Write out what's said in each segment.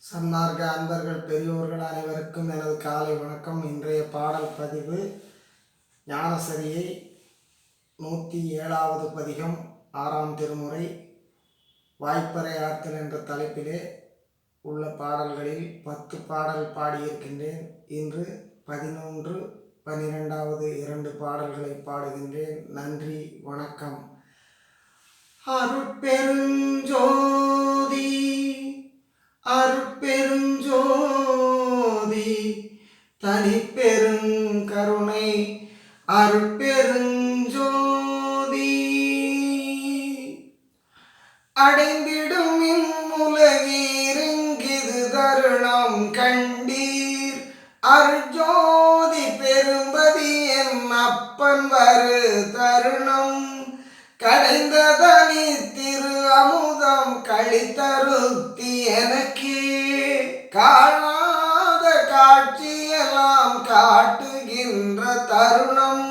சன்மார்க்க அன்பர்கள் பெரியோர்கள் அனைவருக்கும் எனது காலை வணக்கம். இன்றைய பாடல் பதிவு ஞானசரியை 107வது பதிகம் 6ஆம் திருமுறை வாய்ப்பறை ஆர்த்தல் என்ற தலைப்பிலே உள்ள பாடல்களில் 10 பாடல் பாடியிருக்கின்றேன். இன்று 11, 12வது 2 பாடல்களை பாடுகின்றேன். நன்றி, வணக்கம். அருட்பெருஞ்சோதி அருட்பெருஞ்சோதி தனிப்பெருங்கருணை அருட்பெருஞ்சோதி அடைந்திடும் இம்முலகீரெங்கிது தருணம் கண்டீர் அருட்ஜோதி பெரும்பதி என் அப்பன் வரு தருணம் கடைந்ததனி திரு அமுதம் கழித்தருத்தி எனக்கே காணாத காட்சியெல்லாம் காட்டுகின்ற தருணம்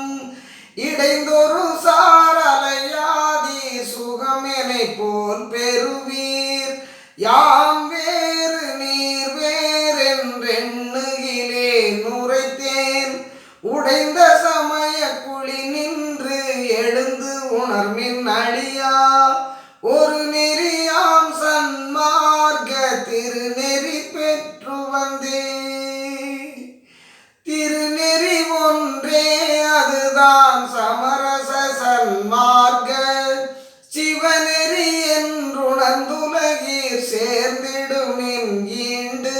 இடைந்தொரு சாரலையாதி சுகமெனை போல் பெறுவீர் யாம் வேறு நீர் வேறென்றெண்ணுகிலே நுரைத்தேன் உடைந்த சமய குழி நின்று எழுந்து உணர்மின் அடியா ஒரு நெறியாம் சன்மார்க்க திருநெறி பெற்று வந்தே திருநெறி ஒன்றே அதுதான் சமரச சன்மார்க்க சிவநெறி என்றுணர்ந்துலகீர் சேர்ந்திடுமின் ஈண்டு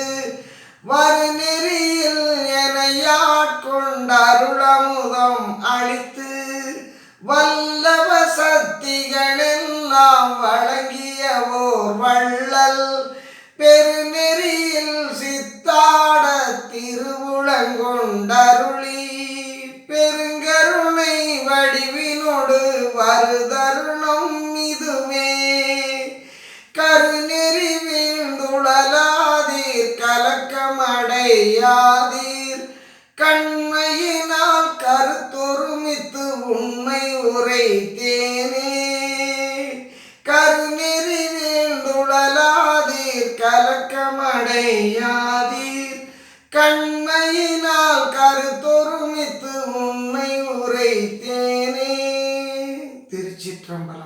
வருநெறியில் எனையாட்கொண்ட அருளமுதம் அளித்து வல்லவ சக்திகளெல்லாம் வழங்கிய ஓர் வள்ளல் பெருநெறியில் சித்தாட திருவுளங்கொண்டருளி பெருங்கருணை வடிவினோடு வருதருணம் இதுவே கருநெறி வீழ்ந்துழலாதீர் கலக்கமடையாதீர் கண்மையினால் கருத்தொருமித்து உண்மை உரைத்தேனே கருநெறி வீழ்ந்துழலாதீர் கலக்கமடையாதீர் கண்மையினால் கருத்தொருமித்து உண்மை உரைத்தேனே. திருச்சிற்றம்பலம்.